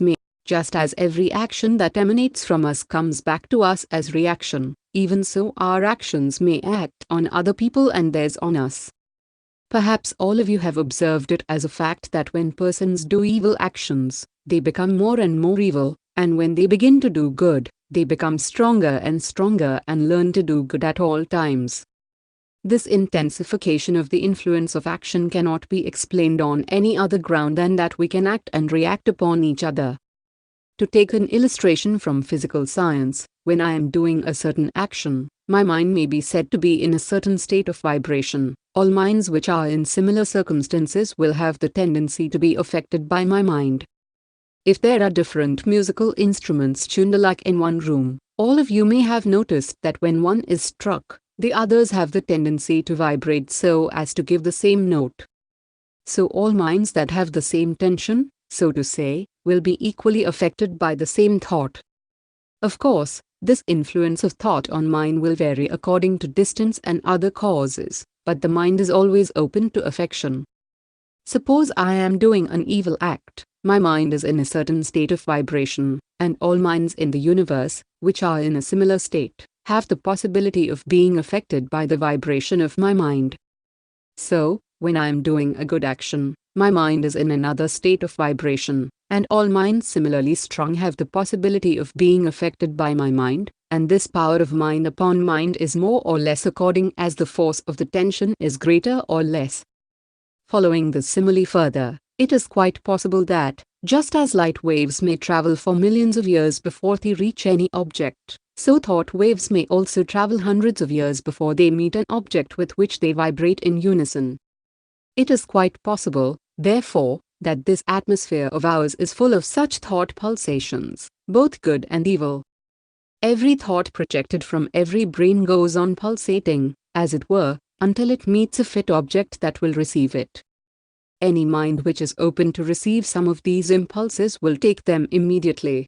may. Just as every action that emanates from us comes back to us as reaction, even so our actions may act on other people and theirs on us. Perhaps all of you have observed it as a fact that when persons do evil actions, they become more and more evil, and when they begin to do good, they become stronger and stronger and learn to do good at all times. This intensification of the influence of action cannot be explained on any other ground than that we can act and react upon each other. To take an illustration from physical science, when I am doing a certain action, my mind may be said to be in a certain state of vibration. All minds which are in similar circumstances will have the tendency to be affected by my mind. If there are different musical instruments tuned alike in one room, all of you may have noticed that when one is struck, the others have the tendency to vibrate so as to give the same note. So all minds that have the same tension, so to say, will be equally affected by the same thought. Of course, this influence of thought on mind will vary according to distance and other causes, but the mind is always open to affection. Suppose I am doing an evil act, my mind is in a certain state of vibration, and all minds in the universe, which are in a similar state, have the possibility of being affected by the vibration of my mind. So, when I am doing a good action, my mind is in another state of vibration, and all minds similarly strong have the possibility of being affected by my mind, and this power of mind upon mind is more or less according as the force of the tension is greater or less. Following this simile further, it is quite possible that, just as light waves may travel for millions of years before they reach any object, so thought waves may also travel hundreds of years before they meet an object with which they vibrate in unison. It is quite possible, therefore, that this atmosphere of ours is full of such thought pulsations, both good and evil. Every thought projected from every brain goes on pulsating, as it were, until it meets a fit object that will receive it. Any mind which is open to receive some of these impulses will take them immediately.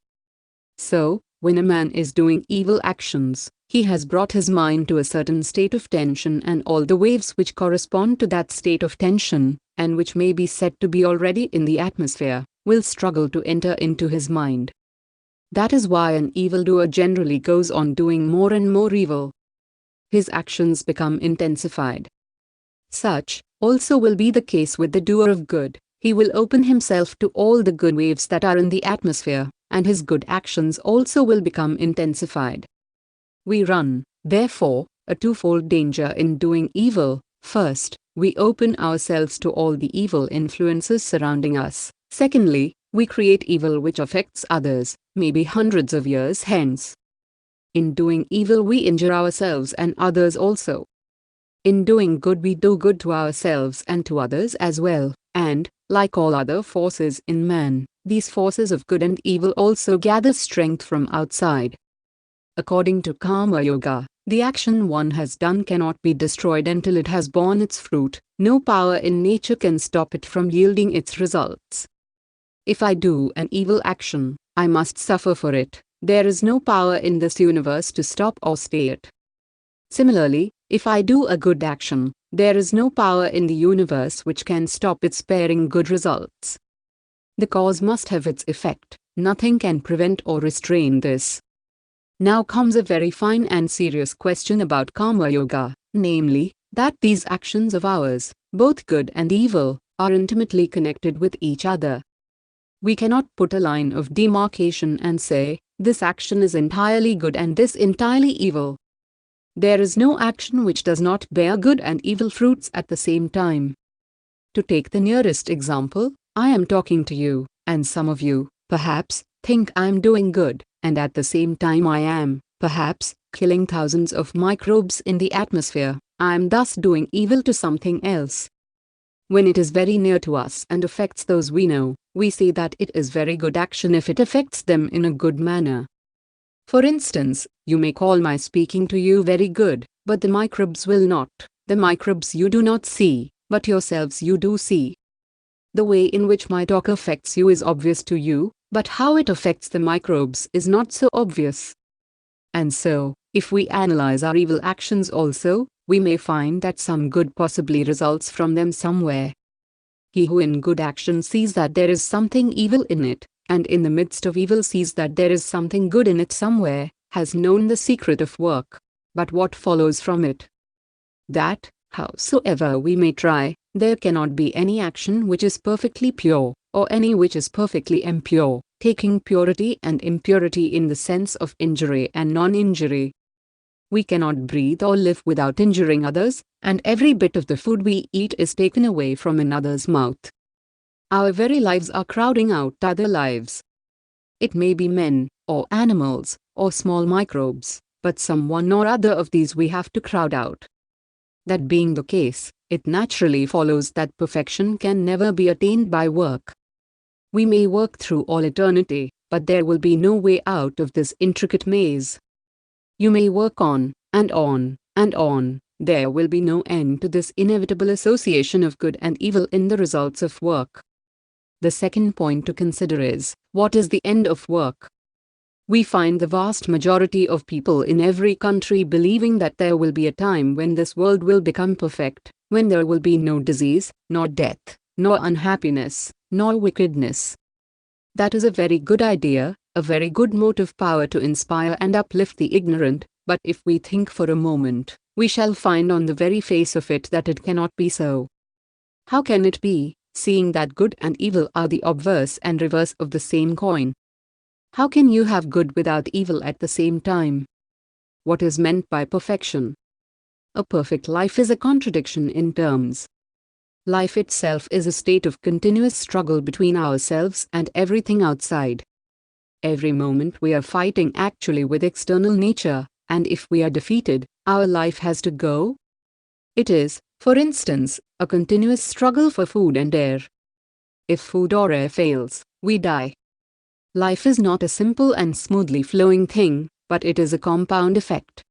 So, when a man is doing evil actions, he has brought his mind to a certain state of tension, and all the waves which correspond to that state of tension, and which may be said to be already in the atmosphere, will struggle to enter into his mind. That is why an evildoer generally goes on doing more and more evil. His actions become intensified. Such, also will be the case with the doer of good. He will open himself to all the good waves that are in the atmosphere, and his good actions also will become intensified. We run, therefore, a twofold danger in doing evil. First, we open ourselves to all the evil influences surrounding us. Secondly, we create evil which affects others, maybe hundreds of years hence. In doing evil we injure ourselves and others also. In doing good we do good to ourselves and to others as well, and, like all other forces in man, these forces of good and evil also gather strength from outside. According to Karma Yoga, the action one has done cannot be destroyed until it has borne its fruit. No power in nature can stop it from yielding its results. If I do an evil action, I must suffer for it. There is no power in this universe to stop or stay it. Similarly, if I do a good action, there is no power in the universe which can stop its bearing good results. The cause must have its effect. Nothing can prevent or restrain this. Now comes a very fine and serious question about Karma Yoga, namely, that these actions of ours, both good and evil, are intimately connected with each other. We cannot put a line of demarcation and say, this action is entirely good and this entirely evil. There is no action which does not bear good and evil fruits at the same time. To take the nearest example, I am talking to you, and some of you, perhaps, think I am doing good, and at the same time I am, perhaps, killing thousands of microbes in the atmosphere. I am thus doing evil to something else. When it is very near to us and affects those we know, we say that it is very good action if it affects them in a good manner. For instance, you may call my speaking to you very good, but the microbes will not. The microbes you do not see, but yourselves you do see. The way in which my talk affects you is obvious to you, but how it affects the microbes is not so obvious. And so, if we analyze our evil actions also, we may find that some good possibly results from them somewhere. He who in good action sees that there is something evil in it, and in the midst of evil sees that there is something good in it somewhere, has known the secret of work. But what follows from it? That, howsoever we may try, there cannot be any action which is perfectly pure, or any which is perfectly impure, taking purity and impurity in the sense of injury and non-injury. We cannot breathe or live without injuring others, and every bit of the food we eat is taken away from another's mouth. Our very lives are crowding out other lives. It may be men, or animals, or small microbes, but some one or other of these we have to crowd out. That being the case, it naturally follows that perfection can never be attained by work. We may work through all eternity, but there will be no way out of this intricate maze. You may work on, and on, and on. There will be no end to this inevitable association of good and evil in the results of work. The second point to consider is, what is the end of work? We find the vast majority of people in every country believing that there will be a time when this world will become perfect, when there will be no disease, nor death, nor unhappiness, nor wickedness. That is a very good idea, a very good motive power to inspire and uplift the ignorant, but if we think for a moment, we shall find on the very face of it that it cannot be so. How can it be, seeing that good and evil are the obverse and reverse of the same coin? How can you have good without evil at the same time? What is meant by perfection? A perfect life is a contradiction in terms. Life itself is a state of continuous struggle between ourselves and everything outside. Every moment we are fighting actually with external nature, and if we are defeated, our life has to go. It is, for instance, a continuous struggle for food and air. If food or air fails, we die. Life is not a simple and smoothly flowing thing, but it is a compound effect.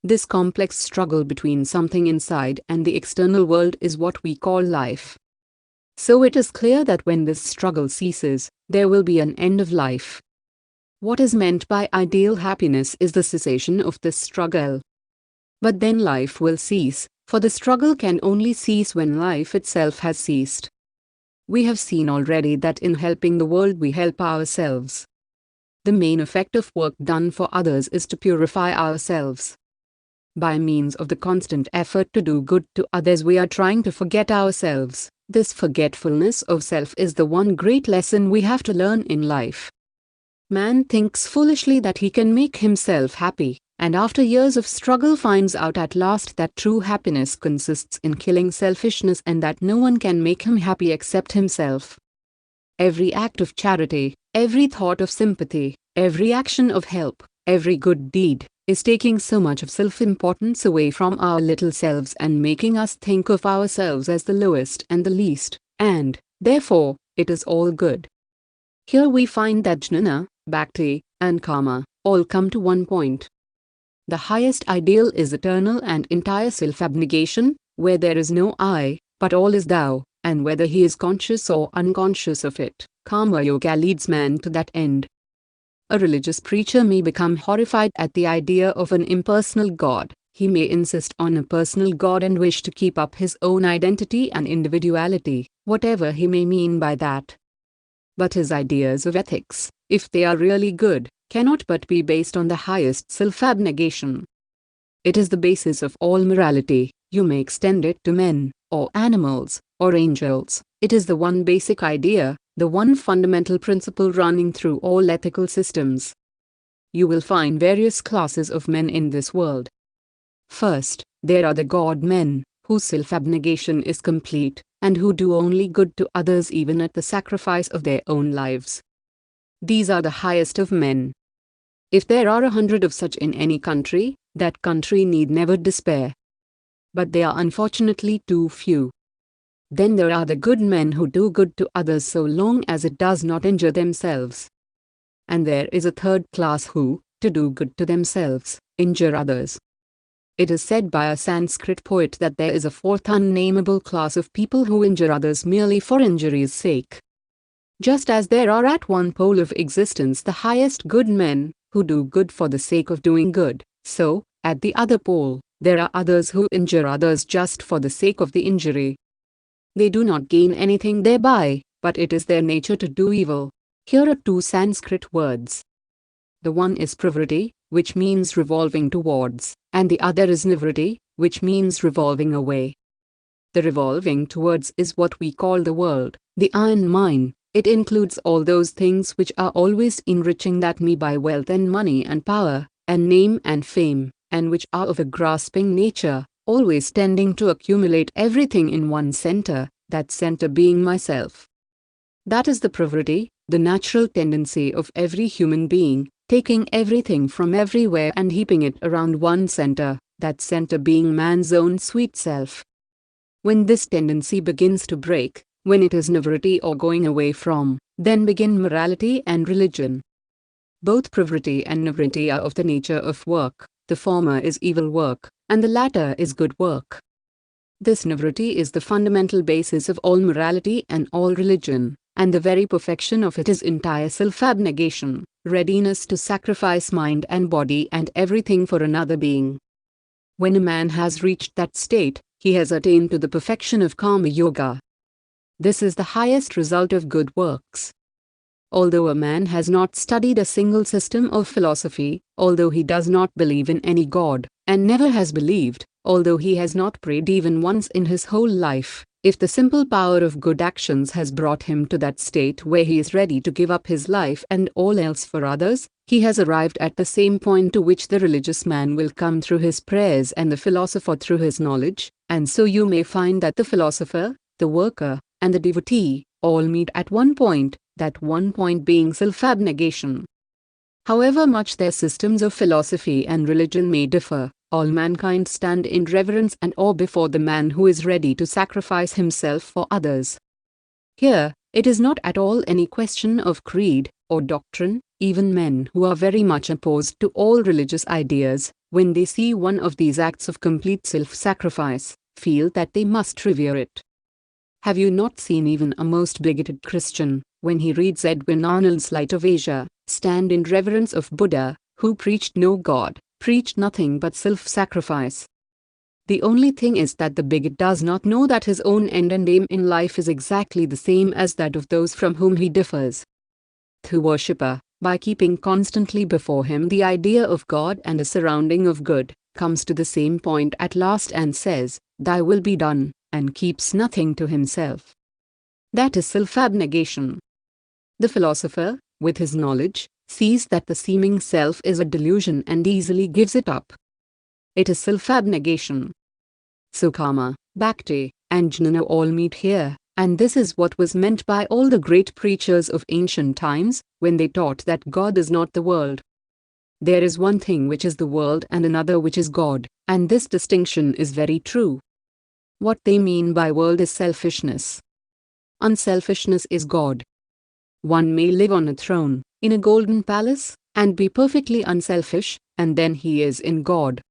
This complex struggle between something inside and the external world is what we call life. So it is clear that when this struggle ceases, there will be an end of life. What is meant by ideal happiness is the cessation of this struggle. But then life will cease, for the struggle can only cease when life itself has ceased. We have seen already that in helping the world we help ourselves. The main effect of work done for others is to purify ourselves. By means of the constant effort to do good to others we are trying to forget ourselves. This forgetfulness of self is the one great lesson we have to learn in life. Man thinks foolishly that he can make himself happy, and after years of struggle finds out at last that true happiness consists in killing selfishness and that no one can make him happy except himself. Every act of charity, every thought of sympathy, every action of help, every good deed, is taking so much of self-importance away from our little selves and making us think of ourselves as the lowest and the least, and, therefore, it is all good. Here we find that jnana, bhakti, and karma all come to one point. The highest ideal is eternal and entire self-abnegation, where there is no I, but all is thou, and whether he is conscious or unconscious of it, karma yoga leads man to that end. A religious preacher may become horrified at the idea of an impersonal God. He may insist on a personal God and wish to keep up his own identity and individuality, whatever he may mean by that. But his ideas of ethics, if they are really good, cannot but be based on the highest self-abnegation. It is the basis of all morality. You may extend it to men, or animals, or angels. It is the one basic idea, the one fundamental principle running through all ethical systems. You will find various classes of men in this world. First, there are the God men, whose self-abnegation is complete, and who do only good to others even at the sacrifice of their own lives. These are the highest of men. If there are 100 of such in any country, that country need never despair. But they are unfortunately too few. Then there are the good men who do good to others so long as it does not injure themselves. And there is a third class who, to do good to themselves, injure others. It is said by a Sanskrit poet that there is a fourth unnameable class of people who injure others merely for injury's sake. Just as there are at one pole of existence the highest good men, who do good for the sake of doing good, so, at the other pole, there are others who injure others just for the sake of the injury. They do not gain anything thereby, but it is their nature to do evil. Here are two Sanskrit words. The one is pravritti, which means revolving towards, and the other is nivritti, which means revolving away. The revolving towards is what we call the world, the iron mine. It includes all those things which are always enriching that me by wealth and money and power, and name and fame, and which are of a grasping nature, always tending to accumulate everything in one center, that center being myself. That is the pravritti, the natural tendency of every human being, taking everything from everywhere and heaping it around one center, that center being man's own sweet self. When this tendency begins to break, when it is nivritti or going away from, then begin morality and religion. Both pravritti and nivritti are of the nature of work. The former is evil work, and the latter is good work. This nivritti is the fundamental basis of all morality and all religion, and the very perfection of it is entire self-abnegation, readiness to sacrifice mind and body and everything for another being. When a man has reached that state, he has attained to the perfection of karma yoga. This is the highest result of good works. Although a man has not studied a single system of philosophy, although he does not believe in any god, and never has believed, although he has not prayed even once in his whole life, if the simple power of good actions has brought him to that state where he is ready to give up his life and all else for others, he has arrived at the same point to which the religious man will come through his prayers and the philosopher through his knowledge, and so you may find that the philosopher, the worker, and the devotee all meet at one point, that one point being self-abnegation. However much their systems of philosophy and religion may differ, all mankind stand in reverence and awe before the man who is ready to sacrifice himself for others. Here, it is not at all any question of creed or doctrine. Even men who are very much opposed to all religious ideas, when they see one of these acts of complete self-sacrifice, feel that they must revere it. Have you not seen even a most bigoted Christian, when he reads Edwin Arnold's Light of Asia, stand in reverence of Buddha, who preached no God, preached nothing but self-sacrifice? The only thing is that the bigot does not know that his own end and aim in life is exactly the same as that of those from whom he differs. The worshipper, by keeping constantly before him the idea of God and a surrounding of good, comes to the same point at last and says, "Thy will be done," and keeps nothing to himself. That is self-abnegation. The philosopher, with his knowledge, sees that the seeming self is a delusion and easily gives it up. It is self-abnegation. So karma, bhakti, and jnana all meet here, and this is what was meant by all the great preachers of ancient times, when they taught that God is not the world. There is one thing which is the world and another which is God, and this distinction is very true. What they mean by world is selfishness. Unselfishness is God. One may live on a throne, in a golden palace, and be perfectly unselfish, and then he is in God.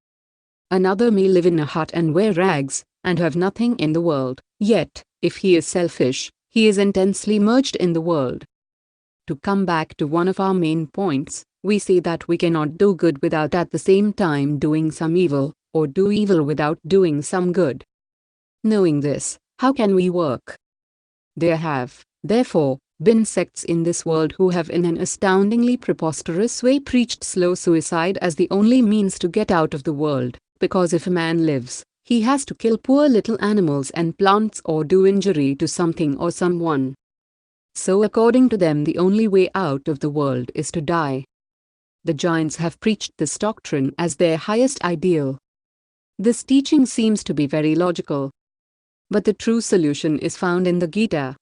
Another may live in a hut and wear rags, and have nothing in the world, yet, if he is selfish, he is intensely merged in the world. To come back to one of our main points, we say that we cannot do good without at the same time doing some evil, or do evil without doing some good. Knowing this, how can we work? There have, therefore, been sects in this world who have in an astoundingly preposterous way preached slow suicide as the only means to get out of the world, because if a man lives, he has to kill poor little animals and plants or do injury to something or someone. So according to them the only way out of the world is to die. The giants have preached this doctrine as their highest ideal. This teaching seems to be very logical. But the true solution is found in the Gita.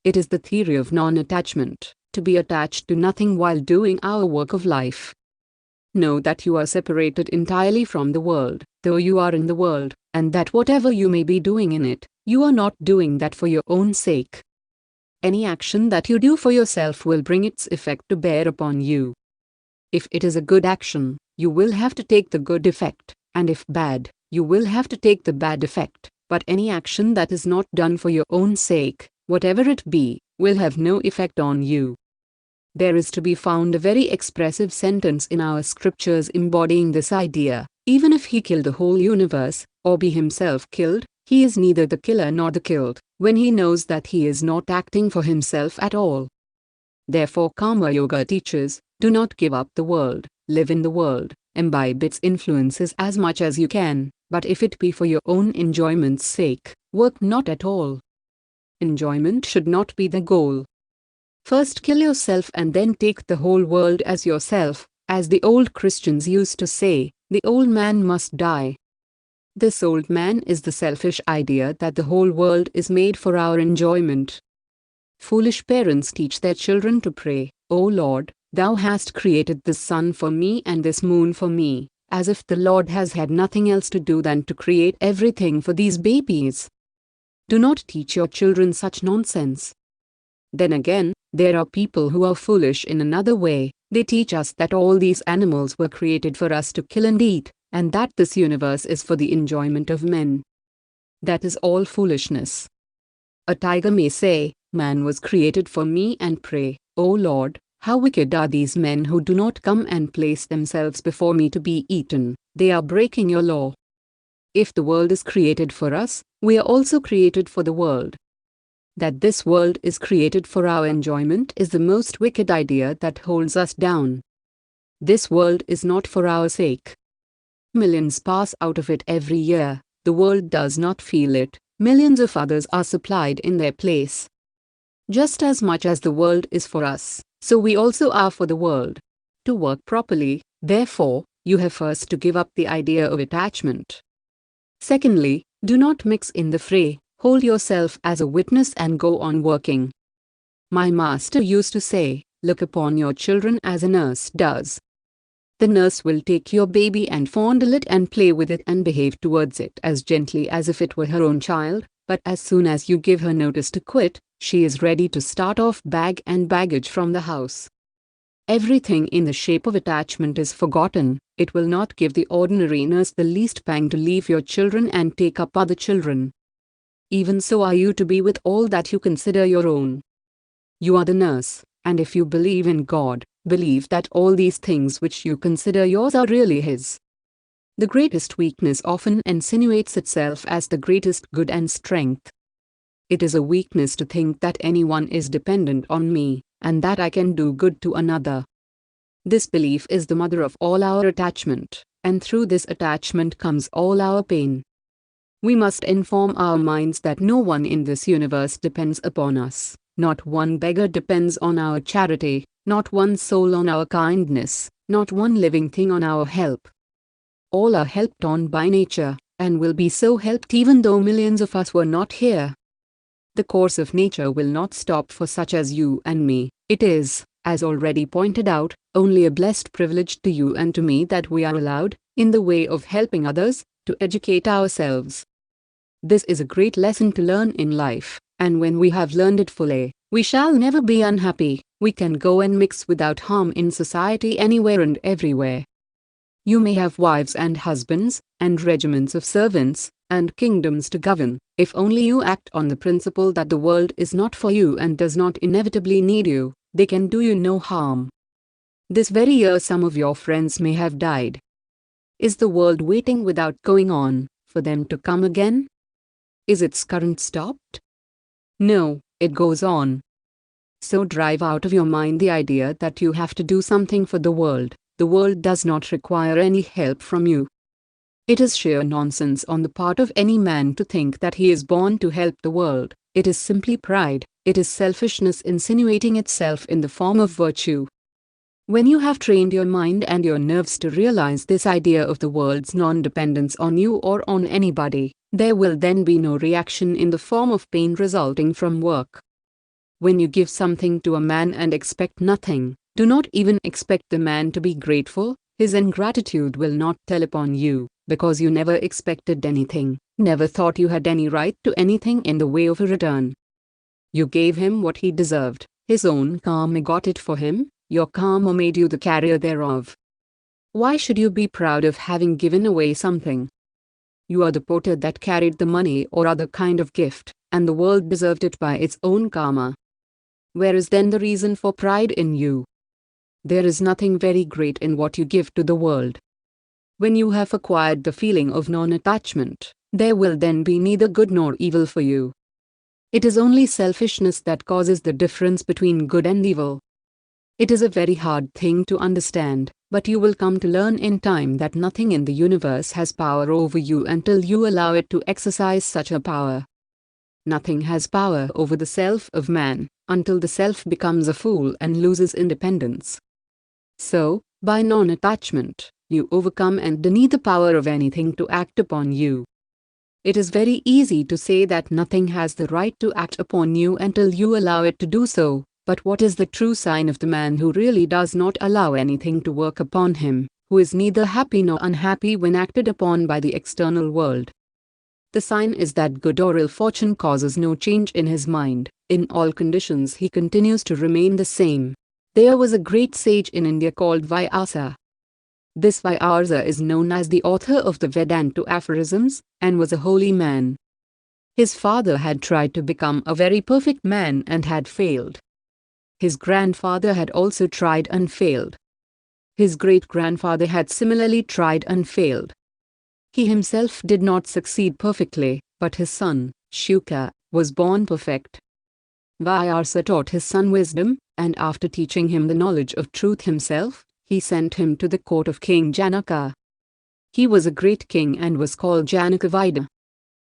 It is the theory of non-attachment, to be attached to nothing while doing our work of life. Know that you are separated entirely from the world, though you are in the world, and that whatever you may be doing in it, you are not doing that for your own sake. Any action that you do for yourself will bring its effect to bear upon you. If it is a good action, you will have to take the good effect, and if bad, you will have to take the bad effect. But any action that is not done for your own sake, whatever it be, will have no effect on you. There is to be found a very expressive sentence in our scriptures embodying this idea: even if he kill the whole universe, or be himself killed, he is neither the killer nor the killed, when he knows that he is not acting for himself at all. Therefore Karma Yoga teaches, do not give up the world, live in the world, imbibe its influences as much as you can, but if it be for your own enjoyment's sake, work not at all. Enjoyment should not be the goal. First kill yourself and then take the whole world as yourself. As the old Christians used to say, the old man must die. This old man is the selfish idea that the whole world is made for our enjoyment. Foolish parents teach their children to pray, "O Lord, Thou hast created this sun for me and this moon for me," as if the Lord has had nothing else to do than to create everything for these babies. Do not teach your children such nonsense. Then again, there are people who are foolish in another way. They teach us that all these animals were created for us to kill and eat, and that this universe is for the enjoyment of men. That is all foolishness. A tiger may say, "Man was created for me," and pray, "O Lord, how wicked are these men who do not come and place themselves before me to be eaten. They are breaking your law." If the world is created for us, we are also created for the world. That this world is created for our enjoyment is the most wicked idea that holds us down. This world is not for our sake. Millions pass out of it every year. The world does not feel it. Millions of others are supplied in their place. Just as much as the world is for us, so we also are for the world. To work properly, therefore, you have first to give up the idea of attachment. Secondly, do not mix in the fray. Hold yourself as a witness and go on working. My master used to say, look upon your children as a nurse does. The nurse will take your baby and fondle it and play with it and behave towards it as gently as if it were her own child, but as soon as you give her notice to quit, she is ready to start off bag and baggage from the house. Everything in the shape of attachment is forgotten. It will not give the ordinary nurse the least pang to leave your children and take up other children. Even so are you to be with all that you consider your own. You are the nurse, and if you believe in God, believe that all these things which you consider yours are really His. The greatest weakness often insinuates itself as the greatest good and strength. It is a weakness to think that anyone is dependent on me, and that I can do good to another. This belief is the mother of all our attachment, and through this attachment comes all our pain. We must inform our minds that no one in this universe depends upon us. Not one beggar depends on our charity, not one soul on our kindness, not one living thing on our help. All are helped on by nature, and will be so helped even though millions of us were not here. The course of nature will not stop for such as you and me. It is, as already pointed out, only a blessed privilege to you and to me that we are allowed, in the way of helping others, to educate ourselves. This is a great lesson to learn in life, and when we have learned it fully, we shall never be unhappy. We can go and mix without harm in society anywhere and everywhere. You may have wives and husbands, and regiments of servants, and kingdoms to govern, if only you act on the principle that the world is not for you and does not inevitably need you. They can do you no harm. This very year some of your friends may have died. Is the world waiting without going on, for them to come again? Is its current stopped? No, it goes on. So drive out of your mind the idea that you have to do something for the world. The world does not require any help from you. It is sheer nonsense on the part of any man to think that he is born to help the world. It is simply pride. It is selfishness insinuating itself in the form of virtue. When you have trained your mind and your nerves to realize this idea of the world's non-dependence on you or on anybody, there will then be no reaction in the form of pain resulting from work. When you give something to a man and expect nothing, do not even expect the man to be grateful. His ingratitude will not tell upon you, because you never expected anything, never thought you had any right to anything in the way of a return. You gave him what he deserved. His own karma got it for him. Your karma made you the carrier thereof. Why should you be proud of having given away something? You are the porter that carried the money or other kind of gift, and the world deserved it by its own karma. Where is then the reason for pride in you? There is nothing very great in what you give to the world. When you have acquired the feeling of non-attachment, there will then be neither good nor evil for you. It is only selfishness that causes the difference between good and evil. It is a very hard thing to understand, but you will come to learn in time that nothing in the universe has power over you until you allow it to exercise such a power. Nothing has power over the self of man, until the self becomes a fool and loses independence. So, by non-attachment, you overcome and deny the power of anything to act upon you. It is very easy to say that nothing has the right to act upon you until you allow it to do so, but what is the true sign of the man who really does not allow anything to work upon him, who is neither happy nor unhappy when acted upon by the external world? The sign is that good or ill fortune causes no change in his mind. In all conditions he continues to remain the same. There was a great sage in India called Vyasa. This Vyasa is known as the author of the Vedanta aphorisms, and was a holy man. His father had tried to become a very perfect man and had failed. His grandfather had also tried and failed. His great-grandfather had similarly tried and failed. He himself did not succeed perfectly, but his son, Shuka, was born perfect. Vyasa taught his son wisdom, and after teaching him the knowledge of truth himself, he sent him to the court of King Janaka. He was a great king and was called Janaka Vida.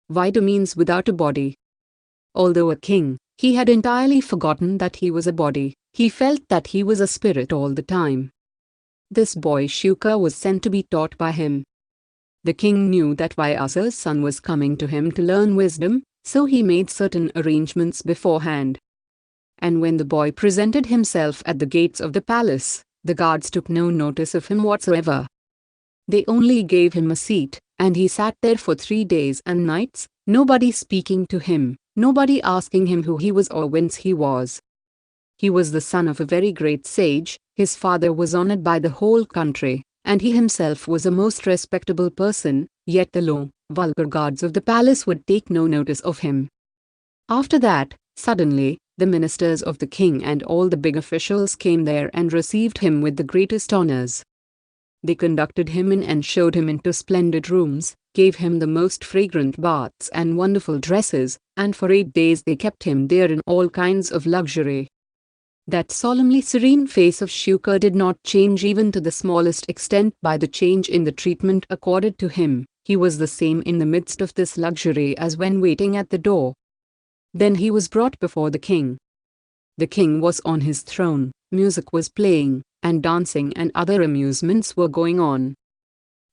Vida means without a body. Although a king, he had entirely forgotten that he was a body. He felt that he was a spirit all the time. This boy Shuka was sent to be taught by him. The king knew that Vyasa's son was coming to him to learn wisdom, so he made certain arrangements beforehand. And when the boy presented himself at the gates of the palace, the guards took no notice of him whatsoever. They only gave him a seat, and he sat there for 3 days and nights, nobody speaking to him, nobody asking him who he was or whence he was. He was the son of a very great sage, his father was honored by the whole country, and he himself was a most respectable person, yet the low, vulgar guards of the palace would take no notice of him. After that, suddenly, the ministers of the king and all the big officials came there and received him with the greatest honors. They conducted him in and showed him into splendid rooms, gave him the most fragrant baths and wonderful dresses, and for 8 days they kept him there in all kinds of luxury. That solemnly serene face of Shuka did not change even to the smallest extent by the change in the treatment accorded to him. He was the same in the midst of this luxury as when waiting at the door. Then he was brought before the king. The king was on his throne, music was playing, and dancing and other amusements were going on.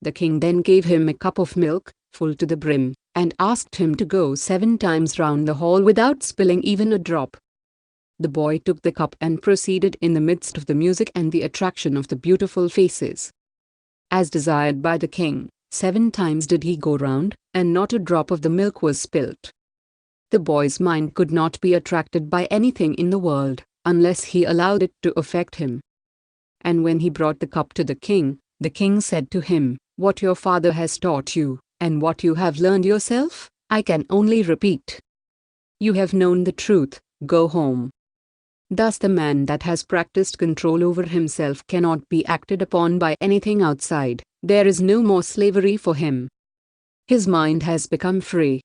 The king then gave him a cup of milk, full to the brim, and asked him to go 7 times round the hall without spilling even a drop. The boy took the cup and proceeded in the midst of the music and the attraction of the beautiful faces. As desired by the king, 7 times did he go round, and not a drop of the milk was spilt. The boy's mind could not be attracted by anything in the world, unless he allowed it to affect him. And when he brought the cup to the king said to him, "What your father has taught you, and what you have learned yourself, I can only repeat. You have known the truth, go home." Thus the man that has practiced control over himself cannot be acted upon by anything outside. There is no more slavery for him. His mind has become free.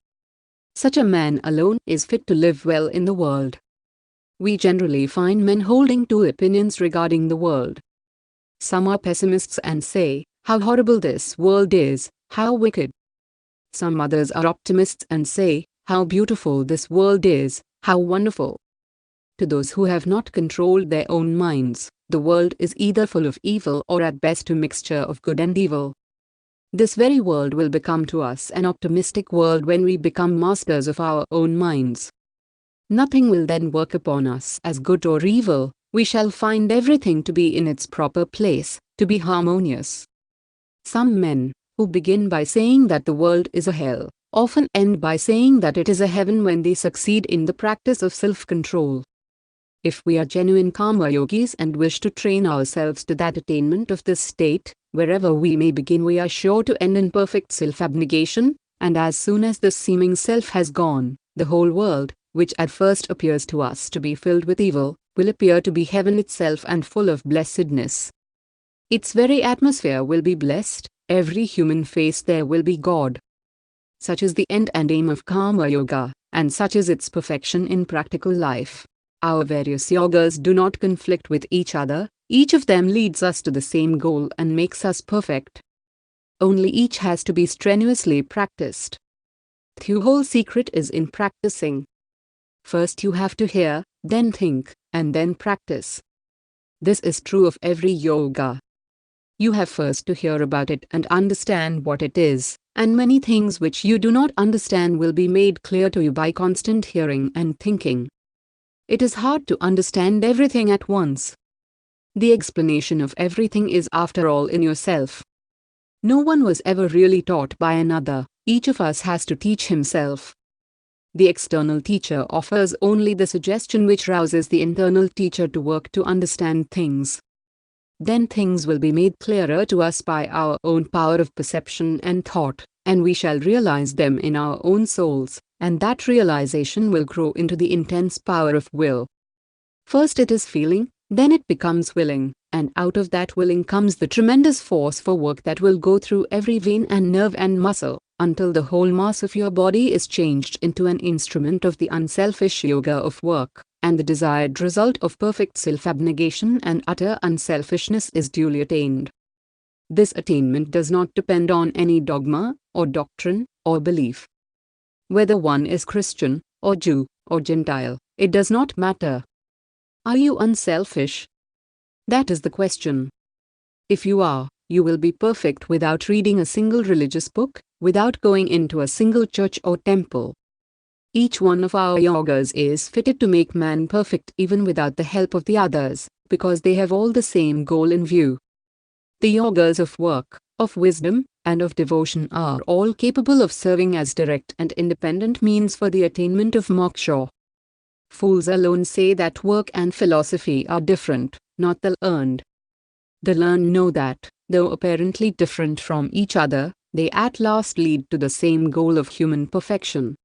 Such a man alone is fit to live well in the world. We generally find men holding 2 opinions regarding the world. Some are pessimists and say, "How horrible this world is, how wicked." Some others are optimists and say, "How beautiful this world is, how wonderful." To those who have not controlled their own minds, the world is either full of evil or at best a mixture of good and evil. This very world will become to us an optimistic world when we become masters of our own minds. Nothing will then work upon us as good or evil. We shall find everything to be in its proper place, to be harmonious. Some men, who begin by saying that the world is a hell, often end by saying that it is a heaven when they succeed in the practice of self-control. If we are genuine karma yogis and wish to train ourselves to that attainment of this state, wherever we may begin we are sure to end in perfect self-abnegation, and as soon as this seeming self has gone, the whole world, which at first appears to us to be filled with evil, will appear to be heaven itself and full of blessedness. Its very atmosphere will be blessed, every human face there will be God. Such is the end and aim of Karma Yoga, and such is its perfection in practical life. Our various yogas do not conflict with each other, each of them leads us to the same goal and makes us perfect. Only each has to be strenuously practiced. The whole secret is in practicing. First you have to hear, then think, and then practice. This is true of every yoga. You have first to hear about it and understand what it is, and many things which you do not understand will be made clear to you by constant hearing and thinking. It is hard to understand everything at once. The explanation of everything is after all in yourself. No one was ever really taught by another, each of us has to teach himself. The external teacher offers only the suggestion which rouses the internal teacher to work to understand things. Then things will be made clearer to us by our own power of perception and thought, and we shall realize them in our own souls, and that realization will grow into the intense power of will. First it is feeling, then it becomes willing, and out of that willing comes the tremendous force for work that will go through every vein and nerve and muscle, until the whole mass of your body is changed into an instrument of the unselfish yoga of work, and the desired result of perfect self-abnegation and utter unselfishness is duly attained. This attainment does not depend on any dogma, or doctrine, or belief. Whether one is Christian, or Jew, or Gentile, it does not matter. Are you unselfish? That is the question. If you are, you will be perfect without reading a single religious book, without going into a single church or temple. Each one of our yogas is fitted to make man perfect even without the help of the others, because they have all the same goal in view. The yogas of work, of wisdom, and of devotion are all capable of serving as direct and independent means for the attainment of moksha. Fools alone say that work and philosophy are different, not the learned. The learned know that, though apparently different from each other, they at last lead to the same goal of human perfection.